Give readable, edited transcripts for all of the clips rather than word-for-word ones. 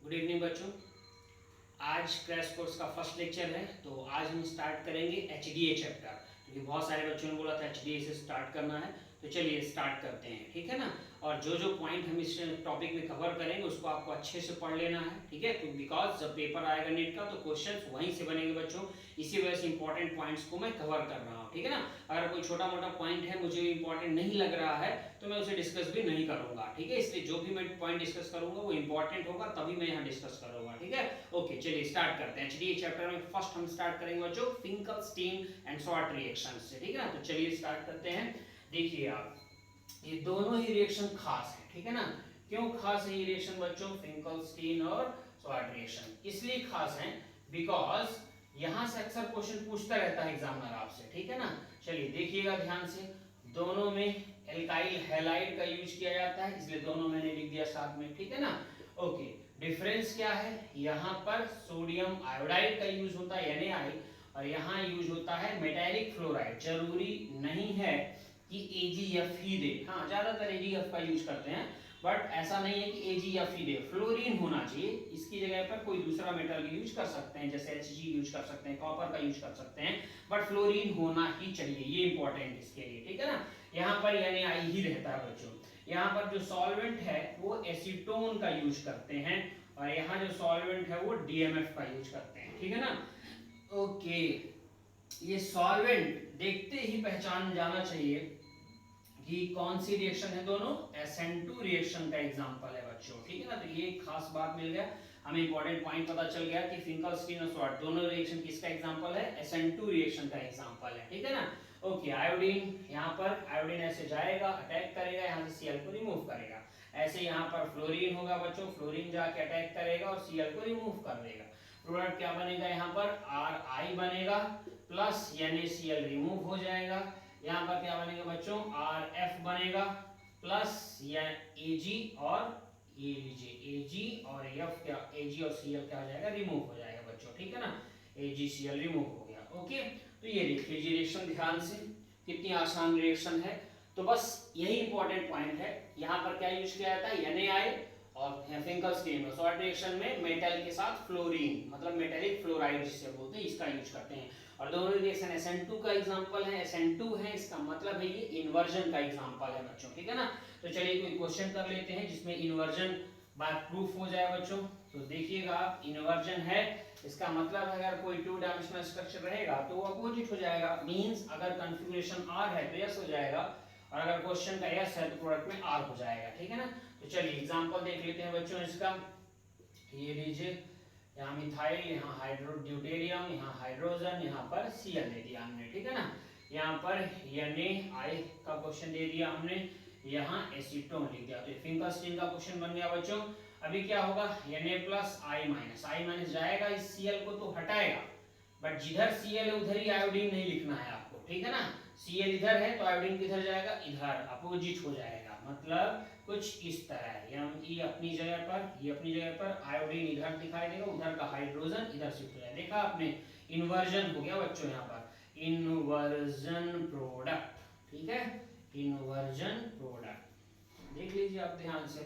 Good evening बच्चों। आज crash course का फर्स्ट लेक्चर है, तो आज हम स्टार्ट करेंगे एचडीए चैप्टर, क्योंकि बहुत सारे बच्चों ने बोला था एचडीए से स्टार्ट करना है। तो चलिए स्टार्ट करते हैं, ठीक है ना। और जो जो पॉइंट हम इस टॉपिक में कवर करेंगे उसको आपको अच्छे से पढ़ लेना है, ठीक है। बिकॉज जब पेपर आएगा नेट का तो क्वेश्चंस वहीं से बनेंगे बच्चों, इसी वजह से इंपॉर्टेंट पॉइंट्स को मैं कवर कर रहा हूँ, ठीक है ना। अगर कोई छोटा मोटा पॉइंट है मुझे इंपॉर्टेंट नहीं लग रहा है तो मैं उसे डिस्कस भी नहीं करूंगा, ठीक है। इसलिए जो भी मैं पॉइंट डिस्कस करूंगा वो इंपॉर्टेंट होगा, तभी मैं यहाँ डिस्कस करूंगा, ठीक है। ओके चलिए स्टार्ट करते हैं। एचडीए चैप्टर में फर्स्ट हम स्टार्ट करेंगे बच्चों फिंकल-स्टीन एंड शॉर्ट रिएक्शन से, ठीक है ना। तो चलिए स्टार्ट करते हैं। देखिए आप, ये दोनों ही रिएक्शन खास है, ठीक है ना। क्यों खास है ये रिएक्शन बच्चों, फिंकल-स्टीन और शॉर्ट रिएक्शन? इसलिए खास है बिकॉज यहां से अक्सर क्वेश्चन पूछता रहता है एग्जामिनर आपसे, ठीक है ना। चलिए देखिएगा ध्यान से, दोनों में एल्काइल हैलाइड का यूज किया जाता है, इसलिए दोनों मैंने लिख दिया साथ में, ठीक है ना। ओके, डिफरेंस क्या है? यहाँ पर सोडियम आयोडाइड का यूज होता है Na, और यहाँ यूज होता है मेटालिक फ्लोराइड। जरूरी नहीं है कि AgF ही दे, हाँ ज्यादातर AgF का यूज करते हैं, बट ऐसा नहीं है कि AgF ही दे, फ्लोरीन होना चाहिए। इसकी जगह पर कोई दूसरा मेटल यूज कर सकते हैं, जैसे Hg यूज कर सकते हैं, कॉपर का यूज कर सकते हैं, बट फ्लोरीन होना ही चाहिए, ये इंपॉर्टेंट इसके लिए, ठीक है ना। यहाँ पर Na ही रहता है बच्चों। यहाँ पर जो सॉल्वेंट है वो एसीटोन का यूज करते हैं, और यहाँ जो सॉल्वेंट है वो DMF का यूज करते हैं, ठीक है ना। ओके, ये सॉल्वेंट देखते ही पहचान जाना चाहिए कि कौन सी रिएक्शन है, दोनों SN2 रिएक्शन का एग्जांपल है बच्चों, ठीक है ना। तो ये खास बात मिल गया, हमें इंपॉर्टेंट पॉइंट पता चल गया कि फिंकल-स्टीन और शॉर्ट दोनों रिएक्शन किसका एग्जांपल है, SN2 रिएक्शन का एग्जांपल है, ठीक है ना। ओके, आयोडीन, यहाँ पर आयोडीन ऐसे जाएगा, अटैक करेगा, यहाँ से Cl को रिमूव करेगा। ऐसे यहाँ पर फ्लोरीन होगा बच्चों, फ्लोरीन जाके अटैक करेगा और Cl को रिमूव कर देगा। प्रोडक्ट क्या बनेगा, यहाँ पर Ri बनेगा प्लस NaCl रिमूव हो जाएगा। यहाँ पर क्या बनेगा बच्चों, RF बनेगा प्लस या Ag, और ये लीजिए Ag और F, क्या Ag और Cl क्या हो जाएगा, रिमूव हो जाएगा बच्चों, ठीक है ना। AgCl रिमूव हो गया। ओके, तो ये देख लीजिए रिएक्शन ध्यान से, कितनी आसान रिएक्शन है। तो बस यही इंपॉर्टेंट पॉइंट है, यहाँ पर क्या यूज किया जाता है, Na, और फिंकल-स्टीन में शॉर्ट रिएक्शन में मेटल के साथ फ्लोरीन, मतलब मेटालिक फ्लोराइड जिसे बोलते हैं, इसका यूज करते हैं। और दोनों रिएक्शन SN2 का एग्जांपल है, SN2 है, इसका मतलब है ये इन्वर्जन का एग्जांपल है बच्चों, ठीक है ना। तो चलिए कोई क्वेश्चन कर लेते हैं जिसमें इन्वर्जन बाय प्रूफ हो जाए बच्चों। तो देखिएगा आप, इन्वर्जन है, इसका मतलब अगर कोई 2 डायमेंशनल स्ट्रक्चर रहेगा तो वो अपोजिट हो जाएगा, मींस अगर कन्फिगरेशन R है तो S हो जाएगा, और अगर क्वेश्चन का S है तो प्रोडक्ट में R हो जाएगा, ठीक है ना। तो चलिए एग्जांपल देख लेते हैं बच्चों इसका। ये लीजिए, यहाँ मिथाइल, यहाँ हाइड्रोड्यूटेरियम, यहाँ हाइड्रोजन, यहाँ पर Cl दे दिया हमने, ठीक है ना। यहाँ पर Na का क्वेश्चन दे दिया हमने, यहाँ एसीटोन लिख दिया। तो फिंकल-स्टीन का क्वेश्चन बन गया बच्चों। अभी क्या होगा, Na प्लस I माइनस जाएगा, इस Cl को तो हटाएगा, बट जिधर Cl है उधर ही आयोडीन नहीं लिखना है आपको, ठीक है ना। Cl इधर है तो आयोडीन किधर जाएगा, इधर, अपोजिट हो जाएगा, मतलब कुछ इस तरह है। ये अपनी जगह पर, ये अपनी जगह पर, आयोडीन इधर दिखाई देगा, उधर का हाइड्रोजन इधर शिफ्ट हो जाएगा। देखा आपने, इन्वर्जन हो गया बच्चों, यहाँ पर इन्वर्जन प्रोडक्ट, ठीक है, इन्वर्जन प्रोडक्ट देख लीजिए आप ध्यान से,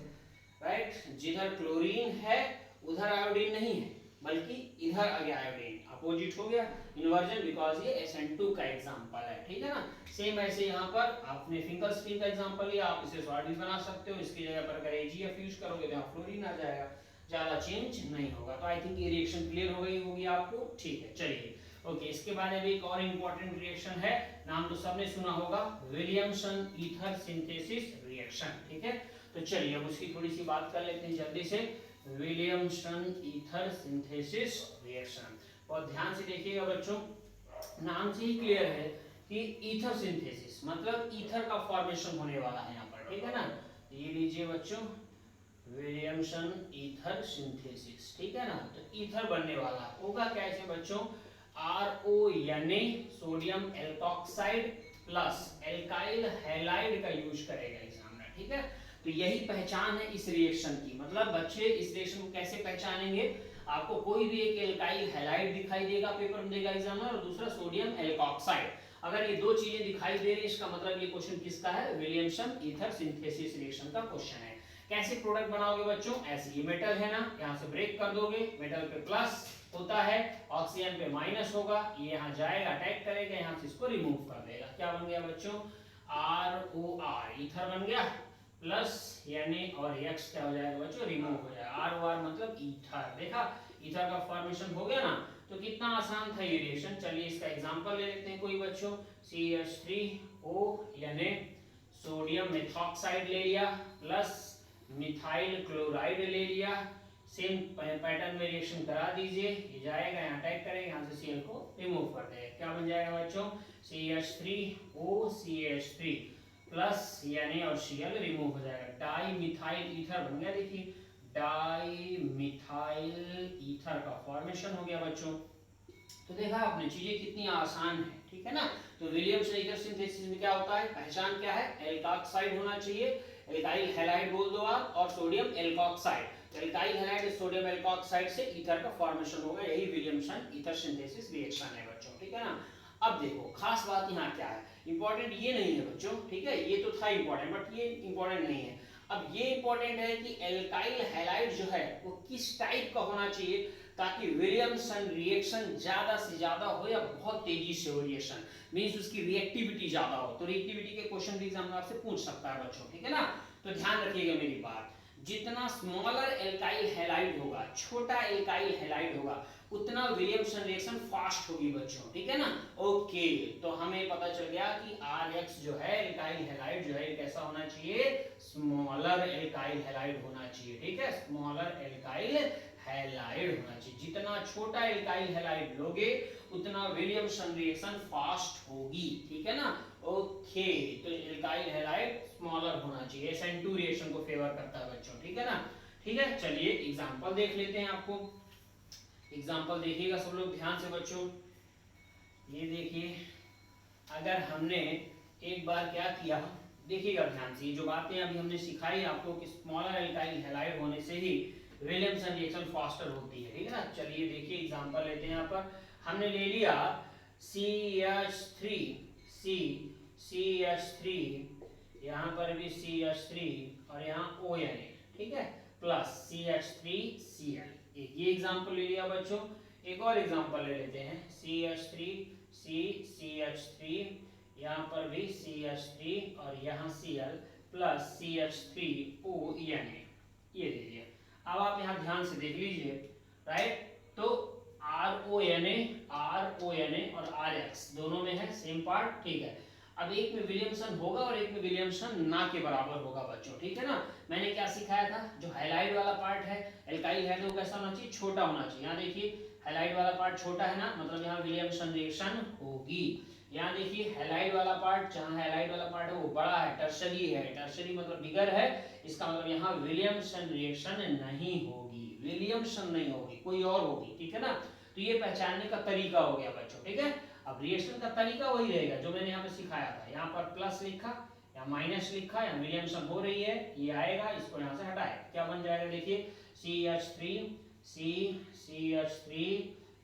राइट। जिधर क्लोरीन है उधर आयोडीन नहीं है, बल्कि इधर आ गया आयोडीन, अपोजिट हो गया, इन्वर्जन, बिकॉज ये SN2 का एग्जांपल है, ठीक है ना। सेम ऐसे यहाँ पर आपने फिंकल-स्टीन का एग्जांपल लिया, आप इसे शॉर्ट भी बना सकते हो, इसकी जगह पर अगर AgF यूज करोगे तो यहाँ फ्लोरीन आ जाएगा, ज्यादा चेंज नहीं होगा। तो आई थिंक ये रिएक्शन क्लियर हो गई होगी आपको, ठीक है। चलिए ओके, इसके बाद अभी एक और इंपॉर्टेंट रिएक्शन है, नाम तो सबने सुना होगा, विलियमसन ईथर सिंथेसिस रिएक्शन, ठीक है। तो चलिए अब उसकी थोड़ी सी बात कर लेते हैं जल्दी से। विलियमसन ईथर सिंथेसिस रिएक्शन, और ध्यान से देखिएगा बच्चों, नाम से ही क्लियर है कि ईथर सिंथेसिस मतलब ईथर का फॉर्मेशन होने वाला है यहाँ पर, ठीक है ना। ये लीजिए बच्चों, विलियमसन ईथर सिंथेसिस, ठीक है ना। तो ईथर बनने वाला होगा कैसे बच्चों, RONA sodium alkoxide plus alkyl halide का यूज करेगा एग्जामिनर, ठीक है। तो यही पहचान है इस रिएक्शन की, मतलब बच्चे इस रिएक्शन को कैसे पहचानेंगे, आपको कोई भी एक एल्काइल हैलाइड दिखाई देगा, पेपर में देगा एग्जामिनर, और दूसरा सोडियम एल्कोक्साइड, अगर ये दो चीजें दिखाई दे रही है, इसका मतलब ये क्वेश्चन किसका है, विलियमसन ईथर सिंथेसिस रिएक्शन का क्वेश्चन है। कैसे प्रोडक्ट बनाओगे बच्चों? ऐसे, ये मेटल है ना, यहाँ से ब्रेक कर दोगे, मेटल पे प्लस होता है, ऑक्सीजन पे माइनस होगा, ये यहाँ जाएगा, अटैक करेगा, यहाँ से इसको रिमूव कर देगा। क्या बन गया बच्चों? ROR, ईथर बन गया, प्लस यानी और X क्या हो जाएगा बच्चों? रिमूव हो जाएगा। ROR मतलब ईथर। देखा, ईथर का फॉर्मेशन हो गया ना, तो कितना आसान था ये रिएक्शन। चलिए इसका एग्जांपल ले लेते हैं कोई बच्चों। CH3O यानी सोडियम मेथॉक्साइड ले लिया, प्लस मिथाइल क्लोराइड ले लिया, सेम पैटर्न में रिएक्शन करा दीजिए, ये जाएगा यहाँ अटैक करेगा, यहाँ से Cl को रिमूव कर देगा। क्या बन जाएगा बच्चों? CH3O CH3 प्लस यानी और Cl रिमूव हो जाएगा, डाई मिथाइल ईथर बन गया। देखिए डाई मिथाइल ईथर का फॉर्मेशन हो गया बच्चों। तो देखा आपने, चीजें कितनी आसान है, ठीक है ना। तो विलियम्सन ईथर सिंथेसिस में क्या होता है? पहचान क्या है? एल्कोक्साइड होना चाहिए, एल्काइल हैलाइड बोल दो आप, और sodium alkoxide. Alkyl halide sodium alkoxide से ईथर का फॉर्मेशन होगा, यही विलियम्सन ईथर सिंथेसिस रिएक्शन है बच्चों, ठीक है ना। अब देखो खास बात यहाँ क्या है, इंपॉर्टेंट ये नहीं है बच्चों, ठीक है, ये तो था इंपॉर्टेंट, बट ये इंपॉर्टेंट नहीं है। अब ये इंपॉर्टेंट है कि एल्काइल हैलाइड जो है वो किस टाइप का होना चाहिए, ताकि विलियम्सन रिएक्शन ज्यादा से ज्यादा हो या बहुत तेजी से हो रिएक्शन, मींस उसकी रिएक्टिविटी ज्यादा हो। तो रिएक्टिविटी के क्वेश्चन भी एग्जाम में आपसे पूछ सकता है बच्चों, ठीक है ना। तो ध्यान रखिएगा मेरी बात, जितना स्मॉलर एल्काइल हैलाइड होगा, छोटा एल्काइल हैलाइड होगा, उतना विलियम्सन रिएक्शन फास्ट होगी बच्चों, ठीक है ना। ओके, तो हमें पता चल गया कि RX जो है एल्काइल हैलाइड जो है कैसा होना चाहिए? स्मॉलर एल्काइल हैलाइड होना चाहिए, ठीक है, स्मॉलर एल्काइल हैलाइड होना चाहिए। जितना छोटा एल्काइल हैलाइड लोगे उतना विलियम्सन रिएक्शन फास्ट होगी, ठीक है ना। ओके, तो एल्काइल हैलाइड स्मॉलर होना चाहिए, SN2 रिएक्शन को फेवर करता है बच्चों, ठीक है ना। ठीक है, चलिए एग्जांपल देख लेते हैं। आपको एग्जांपल देखिएगा सब लोग ध्यान से बच्चों। ये देखिए, अगर हमने एक बार क्या किया, देखिएगा ध्यान से, ये जो बातें अभी हमने सिखाई आपको कि स्मॉलर एल्काइल हैलाइड होने से ही विलियम्सन रिएक्शन फास्टर होती है, ठीक है ना। चलिए देखिए एग्जांपल लेते हैं। यहाँ पर हमने ले लिया CH3, यहाँ पर भी CH3 और यहाँ ONA, ठीक है, प्लस CH3Cl। ये एग्जांपल ले लिया बच्चों। एक और एग्जांपल ले लेते हैं, CH3, यहाँ पर भी CH3 और यहाँ Cl प्लस CH3ONA, ये दे दिया। अब आप यहाँ ध्यान से देख लीजिए, राइट, तो RONA और RX दोनों में है सेम पार्ट, ठीक है। अब एक में विलियम्सन होगा और एक में विलियम्सन ना के बराबर होगा बच्चों, ठीक है ना। मैंने क्या सिखाया था, जो हाइलाइट वाला पार्ट है एल्काइल है, तो कैसा होना चाहिए? छोटा होना चाहिए। यहाँ देखिए हाइलाइट वाला पार्ट छोटा है ना, मतलब यहाँ विलियम्सन रिएक्शन होगी। यहाँ देखिए हैलाइड वाला पार्ट, जहाँ हैलाइड वाला पार्ट है वो बड़ा है, टर्शरी है, टर्शरी मतलब बिगर है, इसका मतलब यहाँ विलियम्सन रिएक्शन नहीं होगी, विलियम्सन नहीं होगी, कोई और होगी, ठीक है ना। तो ये पहचानने का तरीका हो गया बच्चों, ठीक है। अब रिएक्शन का तरीका वही रहेगा जो मैंने यहाँ पे सिखाया था। यहाँ पर प्लस लिखा या माइनस लिखा, या विलियम्सन हो रही है, ये आएगा, इसको यहाँ से हटाए, क्या बन जाएगा? देखिए CH3,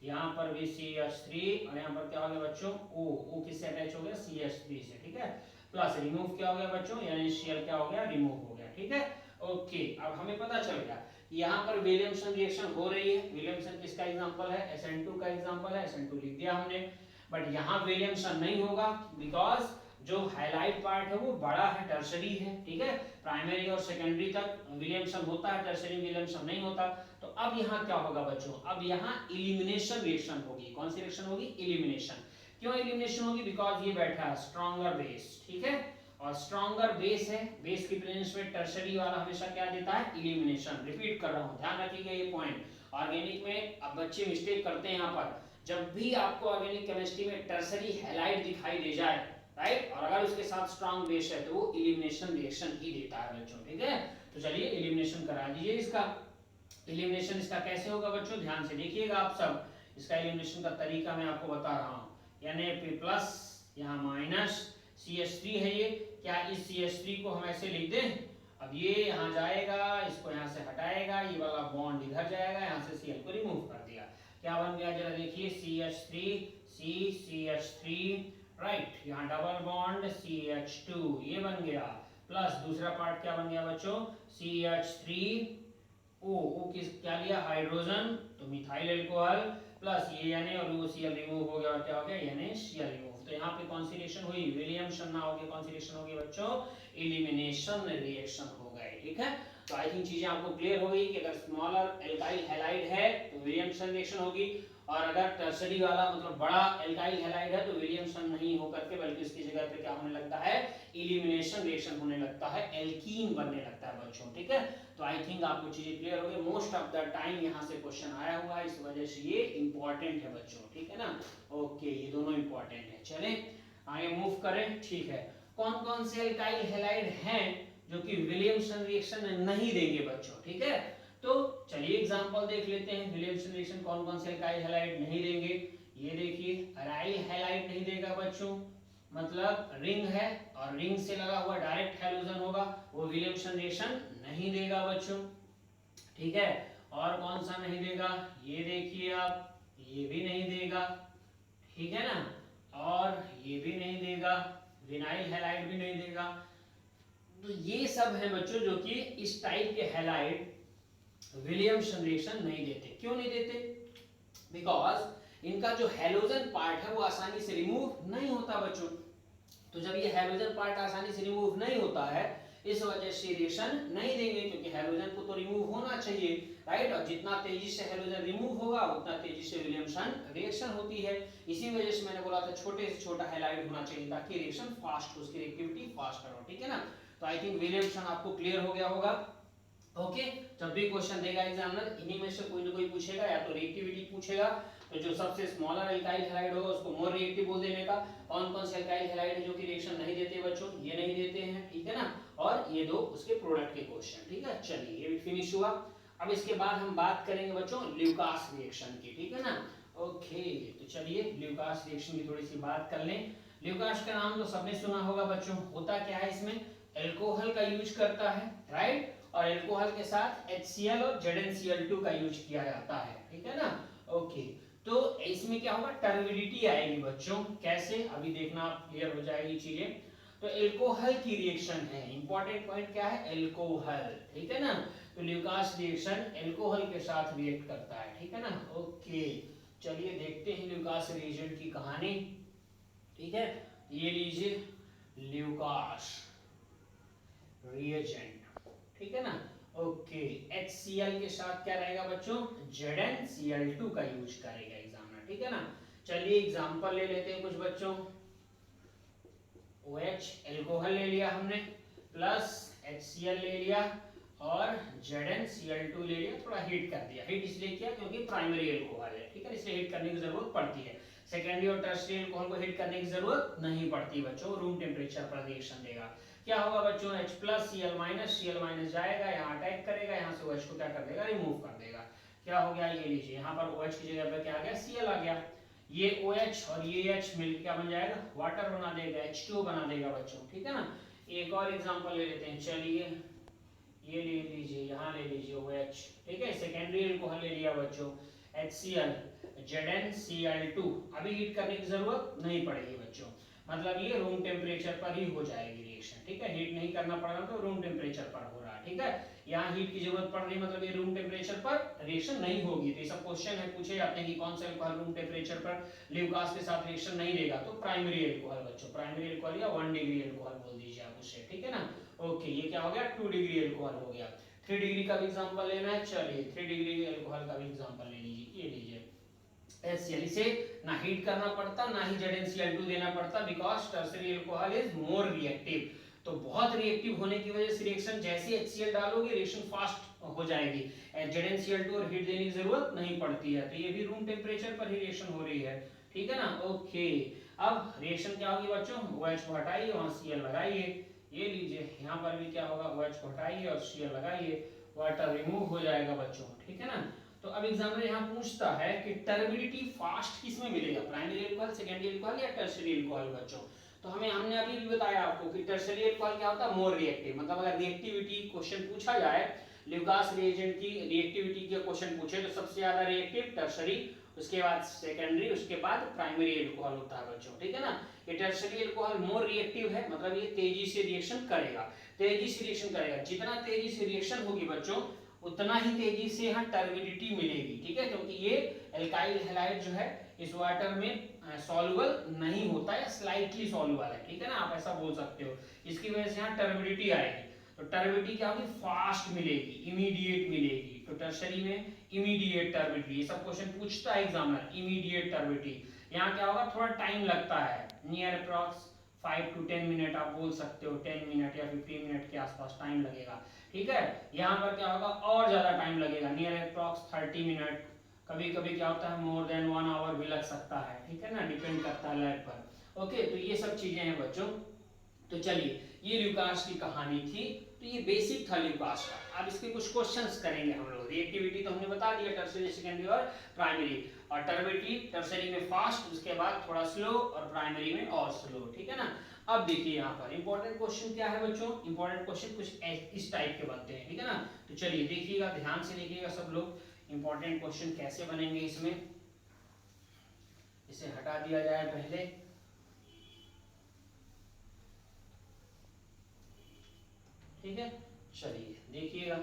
यहाँ पर भी CH3 और यहाँ पर क्या हो गया बच्चों? O किससे अटैच हो गया? CH3 से, ठीक है। प्लस रिमूव क्या हो गया बच्चों? यानी Cl क्या हो गया? रिमूव हो गया, ठीक है। ओके, अब हमें पता चल गया यहाँ पर विलियम्सन रिएक्शन हो रही है। विलियम्सन किसका एग्जांपल है? SN2 का एग्जांपल है, SN2 लिख दिया हमने। बट यहाँ विलियम्सन नहीं होगा, बिकॉज जो हाइलाइट पार्ट है वो बड़ा है, टर्शरी है, ठीक है। प्राइमरी और सेकेंडरी तक विलियम्सन होता है, टर्शरी विलियम्सन नहीं होता। तो अब यहाँ क्या होगा बच्चों? अब यहाँ इलिमिनेशन रिएक्शन होगी। कौन सी रिएक्शन होगी? इलिमिनेशन। क्यों इलिमिनेशन होगी? बिकॉज ये बैठा है स्ट्रॉन्गर बेस, ठीक है, और स्ट्रॉन्गर बेस है, बेस की प्रेजेंस में टर्शरी वाला हमेशा क्या देता है? इलिमिनेशन। रिपीट कर रहा हूँ, ध्यान रखिएगा ये पॉइंट। ऑर्गेनिक में अब बच्चे मिस्टेक करते हैं यहाँ पर, जब भी आपको ऑर्गेनिक केमिस्ट्री में टर्शरी हैलाइड दिखाई दे जाए, राइट, और अगर उसके साथ स्ट्रॉन्ग बेस है तो वो इलिमिनेशन रिएक्शन ही देता है बच्चों, ठीक है। तो चलिए इलिमिनेशन करा दीजिए इसका। इलिमिनेशन इसका कैसे होगा बच्चों? ध्यान से देखिएगा आप सब। इसका इलिमिनेशन का तरीका मैं आपको बता रहा हूँ। यानी प्लस, यहाँ माइनस, CH3 है ये, क्या इस CH3 को हम ऐसे लिख दें? अब ये यहाँ जाएगा, इसको यहाँ से हटाएगा, ये वाला बॉन्ड इधर जाएगा, यहाँ से Cl को रिमूव कर दिया, क्या बन गया जरा देखिए? CH3, राइट, यहाँ डबल बॉन्ड CH2, ये बन गया, प्लस दूसरा पार्ट क्या बन गया बच्चों, CH3O, O किस क्या लिया, हाइड्रोजन, तो मिथाइल अल्कोहल, प्लस ये Na और वो Cl रिमूव हो गया और क्या हो गया, NaCl रिमूव। तो यहाँ पे कौन सी रिएक्शन हुई, विलियमसन ना हो गया, कौन सी रिएक्शन हो गई बच्चों, एलिमिनेशन रिएक्शन हो गए। ठीक है, तो आई थिंक चीजें आपको क्लियर हो गई कि अगर स्मॉलर एल्काइल हैलाइड है तो विलियमसन रिएक्शन होगी, और अगर टर्सरी वाला मतलब बड़ा एल्काइल हैलाइड है तो विलियमसन नहीं होकर के बल्कि उसकी जगह पे क्या होने लगता है, एलिमिनेशन रिएक्शन होने लगता है, एल्कीन बनने लगता है बच्चों। ठीक है, तो आई थिंक आपको चीजें क्लियर हो गई। मोस्ट ऑफ द टाइम यहाँ से क्वेश्चन आया हुआ है, इस वजह से ये इंपॉर्टेंट है बच्चों। ठीक है ना, ओके, ये दोनों इंपॉर्टेंट है। चलें आगे मूव करें। ठीक है, कौन कौन से एल्काइल हैलाइड हैं जो कि विलियमसन रिएक्शन नहीं देंगे बच्चों। ठीक है, तो चलिए एग्जांपल देख लेते हैं, विलियमसन रिएक्शन कौन कौन से एल्काइल हैलाइड नहीं देंगे। ये देखिए, अराइल हैलाइड नहीं देगा बच्चों, मतलब रिंग है और रिंग से लगा हुआ डायरेक्ट हैलोजन होगा, वो विलियमसन रिएक्शन नहीं देगा बच्चों। ठीक है, और कौन सा नहीं देगा, ये देखिए आप, ये भी नहीं देगा। ठीक है ना, और ये भी नहीं देगा, विनाइल हैलाइड भी नहीं देगा। तो ये सब है बच्चों जो कि इस टाइप के हैलाइड विलियमसन रिएक्शन नहीं देते। क्यों नहीं देते, बिकॉज इनका जो हैलोजन पार्ट है वो आसानी से रिमूव नहीं होता बच्चों। तो जब ये हैलोजन पार्ट आसानी से रिमूव नहीं होता है, इस वजह से रिएक्शन नहीं देंगे, क्योंकि हैलोजन को तो रिमूव होना चाहिए, राइट, और जितना तेजी से हैलोजन रिमूव होगा उतना तेजी से विलियमसन रिएक्शन होती है। इसी वजह से मैंने बोला था छोटे से छोटा हैलाइड होना चाहिए ताकि रिएक्शन फास्ट हो, उसकी रिएक्टिविटी फास्ट हो। ठीक है ना, तो आई थिंक विलियमसन आपको क्लियर हो गया होगा। ओके, जब भी क्वेश्चन देगा एग्जामिनर, इन्हीं में से कोई ना कोई पूछेगा, या तो रिएक्टिविटी पूछेगा, तो जो सबसे स्मॉलर एल्काइल हैलाइड होगा उसको मोर रिएक्टिव बोल देने का। कौन कौन से एल्काइल हैलाइड है जो कि रिएक्शन नहीं देते बच्चों, ये नहीं देते हैं। ठीक है ना, और ये दो उसके प्रोडक्ट के क्वेश्चन। ठीक है, चलिए ये भी फिनिश हुआ। अब इसके बाद हम बात करेंगे बच्चों ल्यूकास रिएक्शन की। ठीक है ना, ओके, तो चलिए ल्यूकास रिएक्शन की थोड़ी सी बात कर लें। ल्यूकास का नाम तो सबने सुना होगा बच्चों। होता क्या है, इसमें एल्कोहल का यूज करता है, राइट, और एल्कोहल के साथ HCl और ZnCl2 का यूज किया जाता है। ठीक है ना, ओके, तो इसमें क्या होगा, टर्बिडिटी आएगी बच्चों। कैसे, अभी देखना, क्लियर हो जाएगी चीजें। तो एल्कोहल की रिएक्शन है, इंपॉर्टेंट पॉइंट क्या है, एल्कोहल। ठीक है ना, तो ल्यूकास रिएक्शन एल्कोहल के साथ रिएक्ट करता है। ठीक है ना, ओके, चलिए देखते हैं ल्यूकास रिएजेंट की कहानी। ठीक है, ये लीजिए ल्यूकास रिएजेंट। ठीक है ना, ओके, HCl के साथ क्या रहेगा बच्चों, ZnCl2 का यूज करेगा एग्जामिनर। ठीक है ना, चलिए एग्जांपल ले लेते हैं कुछ बच्चों। OH एल्कोहल ले लिया हमने, प्लस HCl ले लिया और ZnCl2 ले लिया, थोड़ा हीट कर दिया। हीट इसलिए किया क्योंकि प्राइमरी एल्कोहल है, ठीक है, इसलिए हीट करने की जरूरत पड़ती है। सेकेंडरी और टर्शियरी एल्कोहल को हीट करने की जरूरत नहीं पड़ती बच्चों, रूम टेम्परेचर पर रिएक्शन देगा। क्या होगा बच्चों, H प्लस Cl माइनस जाएगा, यहाँ अटैक करेगा, यहाँ से OH को क्या कर देगा, रिमूव कर देगा। क्या हो गया, ये लीजिए, यहाँ पर OH की जगह पे क्या आ गया, Cl आ गया। ये OH और ये H मिलकर क्या बन जाएगा, वाटर बना देगा, H2O बना देगा बच्चों। ठीक है ना, एक और एग्जांपल ले लेते हैं। चलिए ये ले लीजिए, यहाँ ले लीजिए OH। ठीक है, सेकेंडरी एल्कोहल ले लिया बच्चों, HCl, ZnCl2। अभी हीट करने की जरूरत नहीं पड़ेगी बच्चों, मतलब ये रूम टेम्परेचर पर ही हो जाएगी रिएक्शन। ठीक है, हीट नहीं करना पड़ रहा तो रूम टेम्परेचर पर हो रहा है। ठीक है, यहाँ हीट की जरूरत पड़ रही, मतलब ये रूम टेम्परेचर पर रिएक्शन नहीं होगी। तो ये सब क्वेश्चन है, पूछे जाते हैं कि कौन सा एल्कोहल रूम टेम्परेचर पर ल्यूकास के साथ रिएक्शन नहीं देगा, तो प्राइमरी एल्कोहल बच्चों, प्राइमरी एल्कोहल या 1 डिग्री एल्कोहल बोल दीजिए आप उसे। ठीक है ना, ओके, ये क्या हो गया, 2 डिग्री एल्कोहल हो गया। 3 डिग्री का भी एग्जांपल लेना है, चलिए 3 डिग्री एल्कोहल का भी एग्जांपल ले लीजिए। ये लीजिए HCl, इसे ना हीट करना पड़ता ना ही ZnCl2 देना पड़ता, because tertiary alcohol is more reactive. तो बहुत रिएक्टिव होने की वजह से रिएक्शन जैसे HCl डालोगे रिएक्शन फास्ट हो जाएगी, ZnCl2 और हीट देने की जरूरत नहीं पड़ती है। तो ये भी रूम टेम्परेचर पर ही रिएक्शन हो रही है। ठीक है ना, ओके, अब रिएक्शन क्या होगी बच्चों, OH को हटाइए, वहां Cl लगाइए। ये लीजिए, यहाँ पर भी क्या होगा, OH को हटाइए और Cl लगाइए, वाटर रिमूव हो जाएगा बच्चों। ठीक है ना, तो अब एग्जामिनर यहाँ पूछता है कि टर्बिडिटी फास्ट किस में मिलेगा, प्राइमरी एल्कोहल, सेकेंडरी एल्कोहल या टर्शियरी एल्कोहल बच्चों। तो हमने अभी भी बताया आपको कि टर्शियरी एल्कोहल क्या होता है, मोर रिएक्टिव। मतलब अगर रिएक्टिविटी क्वेश्चन पूछा जाए, ल्यूकास रिएजेंट की रिएक्टिविटी के क्वेश्चन पूछे तो सबसे ज्यादा रिएक्टिव टर्शियरी, उसके बाद सेकेंडरी, उसके बाद प्राइमरी एल्कोहल होता है बच्चों, ठीक है ना। ये टर्शरी एल्कोहल मोर रिएक्टिव है, मतलब ये तेजी से रिएक्शन करेगा, तेजी से रिएक्शन करेगा। जितना तेजी से रिएक्शन होगी बच्चों उतना ही तेजी से यहाँ टर्बिडिटी मिलेगी, ठीक है, क्योंकि ये एल्काइल हैलाइड जो है इस वाटर में सॉल्युबल नहीं होता है, स्लाइटली सॉल्युबल है, ठीक है ना, आप ऐसा बोल सकते हो। इसकी वजह से यहाँ टर्बिडिटी आएगी, तो टर्बिडिटी क्या होगी, फास्ट मिलेगी, इमीडिएट मिलेगी। तो टर्शरी में इमीडिएट टर्बिडिटी, ये सब क्वेश्चन पूछता है एग्जामिनर, इमीडिएट टर्बिडिटी। यहाँ क्या होगा, थोड़ा टाइम लगता है, नियर अप्रॉक्स 5 to 10 मिनट आप बोल सकते हो, 10 मिनट या 15 मिनट के आसपास टाइम लगेगा, ठीक है। यहाँ पर क्या होगा, और ज्यादा टाइम लगेगा, नियर अप्रॉक्स 30 मिनट, कभी कभी क्या होता है मोर देन 1 आवर भी लग सकता है, ठीक है ना, डिपेंड करता है लैब पर। ओके, तो ये सब चीजें हैं बच्चों। तो चलिए, ये ल्यूकास की कहानी थी, तो ये बेसिक था ल्यूकास का। अब इसके कुछ क्वेश्चंस करेंगे हम लोग। रिएक्टिविटी तो हमने बता दिया, टर्शरी, सेकेंडरी और प्राइमरी, और टर्बिडिटी टर्शरी में फास्ट, उसके बाद थोड़ा स्लो, और प्राइमरी में और स्लो, ठीक है ना। अब देखिए यहाँ पर इंपॉर्टेंट क्वेश्चन क्या है बच्चों, इंपॉर्टेंट क्वेश्चन कुछ इस टाइप के बनते हैं, ठीक है ना। तो चलिए देखिएगा, ध्यान से देखिएगा सब लोग, इंपॉर्टेंट क्वेश्चन कैसे बनेंगे इसमें। इसे हटा दिया जाए पहले, ठीक है। चलिए देखिएगा,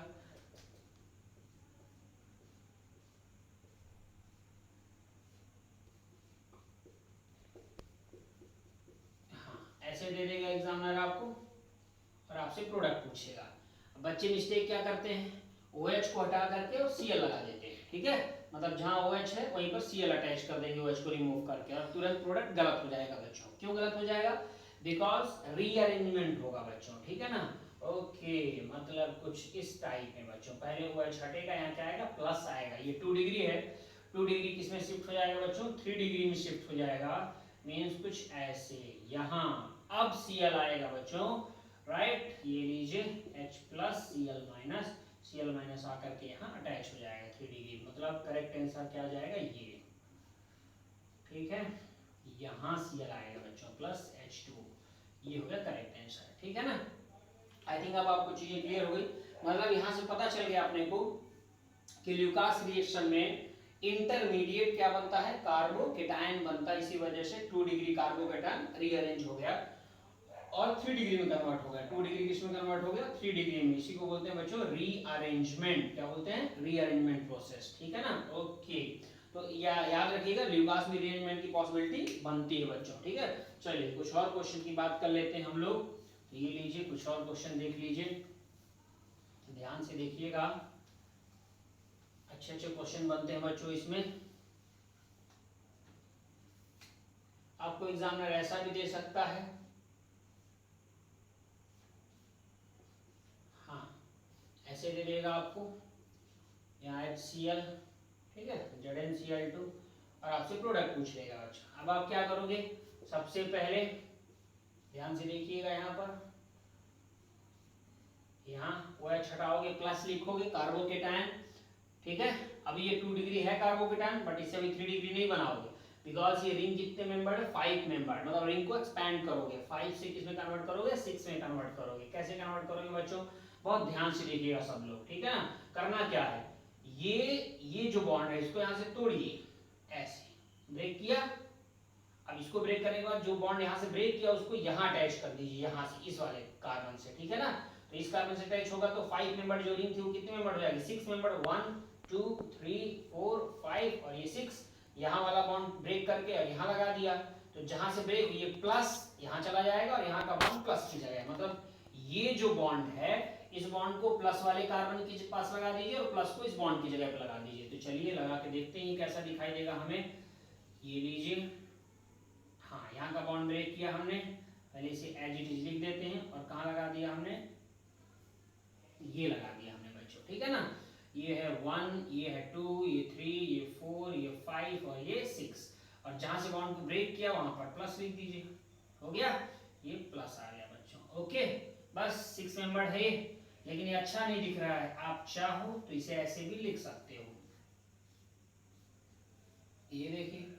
हाँ ऐसे दे देगा एग्जामिनर आपको, और आपसे प्रोडक्ट पूछेगा। बच्चे मिस्टेक क्या करते हैं, OH को हटा करके और Cl लगा देते हैं, ठीक है, मतलब जहां OH है वहीं पर Cl अटैच कर देंगे, OH को रिमूव करके, और तुरंत प्रोडक्ट गलत हो जाएगा बच्चों। क्यों गलत हो जाएगा, बिकॉज रीअरेंजमेंट होगा बच्चों, ठीक है ना। ओके, मतलब कुछ इस टाइप में बच्चों, पहले OH हटेगा, यहाँ क्या आएगा, प्लस आएगा, ये 2 डिग्री है, 2 डिग्री किसमें शिफ्ट हो जाएगा बच्चों, 3 डिग्री में शिफ्ट हो जाएगा, मीन्स कुछ ऐसे। यहाँ अब Cl आएगा बच्चों, राइट, ये लीजिए H प्लस Cl माइनस आकर के यहाँ अटैच हो जाएगा 3 डिग्री, मतलब करेक्ट आंसर क्या आ जाएगा, ये, ठीक है। यहाँ Cl आएगा बच्चों प्लस H2, ये हो गया करेक्ट आंसर, ठीक है ना। आई थिंक अब आपको चीजें क्लियर हो गई, मतलब यहाँ से पता चल गया अपने को कि ल्यूकास रिएक्शन में इंटरमीडिएट क्या बनता है, कार्बोकेटायन बनता है, इसी वजह से 2 डिग्री कार्बोकेटायन रीअरेंज हो गया और 3 डिग्री में कन्वर्ट हो गया। 2 डिग्री किसमें कन्वर्ट हो गया, 3 डिग्री में। इसी को बोलते हैं बच्चों रीअरेंजमेंट, क्या बोलते हैं, रीअरेंजमेंट प्रोसेस, ठीक है ना। ओके, तो याद रखिएगा रीअरेंजमेंट में रीअरेंजमेंट की पॉसिबिलिटी बनती है बच्चों, ठीक है। चलिए कुछ और क्वेश्चन की बात कर लेते हैं हम लोग। तो ये लीजिए, कुछ और क्वेश्चन देख लीजिए, ध्यान से देखिएगा, अच्छे अच्छे क्वेश्चन बनते हैं बच्चों इसमें। आपको एग्जामिनर ऐसा भी दे सकता है, हाँ ऐसे दे देगा आपको, यहाँ HCl, ठीक है, ZnCl2, और आपसे प्रोडक्ट पूछ लेगा बच्चा। अब आप क्या करोगे, सबसे पहले ध्यान से देखिएगा, यहाँ पर यहाँ OH हटाओगे, प्लस लिखोगे, कार्बोकेटायन, ठीक है। अभी ये 2 डिग्री है कार्बोकेटायन, बट इसे अभी 3 डिग्री नहीं बनाओगे, बिकॉज ये रिंग कितने मेंबर है, 5 मेंबर, मतलब रिंग को एक्सपैंड करोगे, 5 से किस में कन्वर्ट करोगे, 6 में कन्वर्ट करोगे। कैसे कन्वर्ट करोगे बच्चों, बहुत ध्यान से देखिएगा सब लोग, ठीक है ना। करना क्या है, ये जो बॉन्ड है इसको यहाँ से तोड़िए, ऐसे ब्रेक किया। अब इसको ब्रेक करने के बाद जो बॉन्ड यहाँ से ब्रेक किया उसको यहाँ अटैच कर दीजिए, यहाँ से इस वाले कार्बन से, ठीक है ना। तो इस कार्बन से अटैच होगा तो 5 मेंबर जो रिंग थी वो कितने मेंबर हो जाएगी, 6 मेंबर, 1 2 3 4 5, और ये 6, यहाँ वाला बॉन्ड ब्रेक करके और यहाँ लगा दिया, तो जहां से ब्रेक ये प्लस यहाँ चला जाएगा और यहाँ का बॉन्ड प्लस की जगह, मतलब ये जो बॉन्ड है इस बॉन्ड को प्लस वाले कार्बन के पास लगा दीजिए और प्लस को इस बॉन्ड की जगह पर लगा दीजिए। तो चलिए लगा के देखते हैं कैसा दिखाई देगा हमें। ये लीजिए, हाँ यहाँ का बॉन्ड ब्रेक किया हमने, पहले इसे एज इट इज लिख देते हैं, और कहाँ लगा दिया हमने, ये लगा दिया हमने बच्चों, ठीक है ना। ये है 1, ये है 2, ये 3, ये 4, ये 5 और ये 6, और जहां से बॉन्ड को ब्रेक किया वहां पर प्लस लिख दीजिए, हो गया, ये प्लस आ गया बच्चों। ओके, बस 6 मेंबर है ये, लेकिन ये अच्छा नहीं दिख रहा है, आप चाहो तो इसे ऐसे भी लिख सकते हो, ये देखिए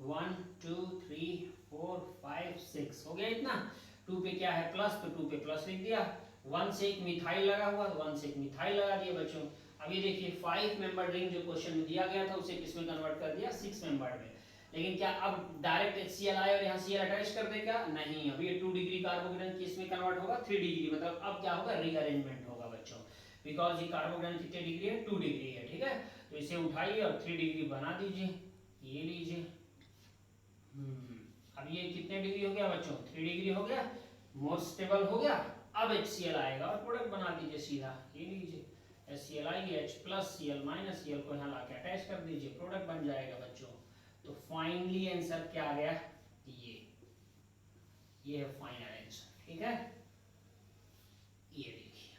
1 2 3 4 5 6 हो गया इतना। 2 पे क्या है प्लस, तो 2 पे प्लस लिख दिया, 1 से एक मिथाइल लगा हुआ तो 1 से एक मिथाइल लगा दिया बच्चों। अब ये देखिए 5 मेंबर रिंग जो क्वेश्चन में दिया गया था उसे किस में कन्वर्ट कर दिया 6 मेंबर में। लेकिन क्या अब डायरेक्ट HCl आए और यहाँ Cl अटैच कर दे क्या? नहीं, अब ये 2 डिग्री कार्बोकेटन किस में कन्वर्ट होगा 3 डिग्री, मतलब अब क्या होगा रीअरेंजमेंट होगा बच्चों, बिकॉज ये कार्बोकेटन कितने डिग्री है 2 डिग्री है, ठीक है। तो इसे उठाइए और 3 डिग्री बना दीजिए, ये लीजिए। अब ये कितने डिग्री हो गया बच्चों 3 डिग्री हो गया, मोर स्टेबल हो गया। अब HCl आएगा और प्रोडक्ट बना दीजिए सीधा, ये लीजिए HCl आएगी, H plus Cl minus Cl को यहाँ लाके अटैच कर दीजिए, प्रोडक्ट बन जाएगा बच्चों। तो फाइनली आंसर क्या आ गया, ये है फाइनल आंसर, ठीक है। ये देखिए,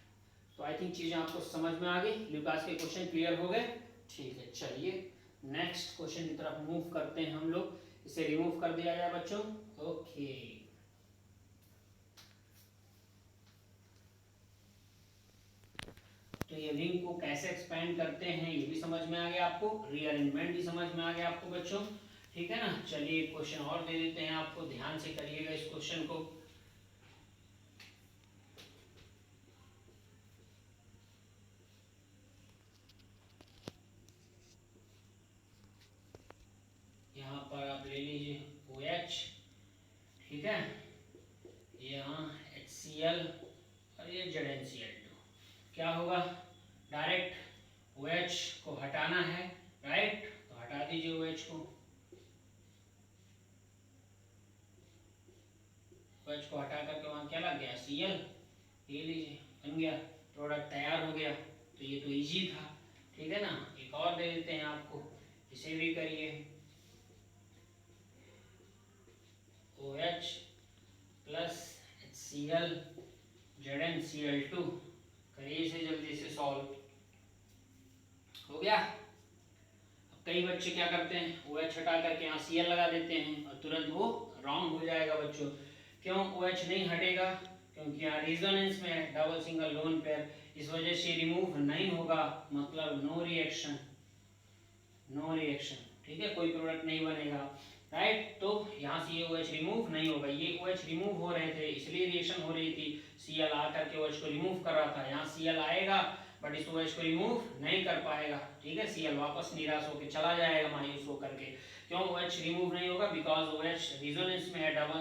तो आई थिंक चीजें आपको समझ में आ गई, लुकास के क्वेश्चन क्लियर हो गए, ठीक है। चलिए नेक्स्ट क्वेश्चन की तरफ मूव करते हैं हम लोग, इसे रिमूव कर दिया जाए बच्चों, ओके। तो ये रिंग को कैसे एक्सपेंड करते हैं ये भी समझ में आ गया आपको, रीअरेंजमेंट भी समझ में आ गया आपको बच्चों, ठीक है ना। चलिए एक क्वेश्चन और दे देते हैं आपको, ध्यान से करिएगा इस क्वेश्चन को। यहाँ पर आप ले लीजिए OH, ठीक है, यहाँ HCl और ये ZnCl2। क्या होगा, डायरेक्ट OH को हटाना है, राइट, तो हटा दीजिए OH को, OH को हटा करके वहाँ क्या लग गया Cl, ये लीजिए बन गया, प्रोडक्ट तैयार हो गया। तो ये तो इजी था, ठीक है ना। एक और दे देते हैं आपको, इसे भी करिए, OH प्लस HCl ZnCl2, करिए इसे जल्दी से सॉल्व, हो गया। अब कई बच्चे क्या करते हैं, OH हटा करके यहाँ Cl लगा देते हैं और तुरंत वो रॉन्ग हो जाएगा बच्चों। क्यों OH नहीं हटेगा, क्योंकि यहाँ रेजोनेंस में है, डबल सिंगल लोन पेयर, इस वजह से रिमूव नहीं होगा, मतलब नो रिएक्शन, नो रिएक्शन, ठीक है, कोई प्रोडक्ट नहीं बनेगा, राइट। तो यहाँ से ये OH रिमूव नहीं होगा, ये OH रिमूव हो रहे थे इसलिए रिएक्शन हो रही थी, Cl आ करके OH को रिमूव कर रहा था, यहाँ Cl आएगा बट इस OH को रिमूव नहीं कर पाएगा, ठीक है। Cl वापस निराश होकर चला जाएगा मायूस होकर के। क्यों OH रिमूव नहीं होगा, बिकॉज OH रेजोनेंस में है, डबल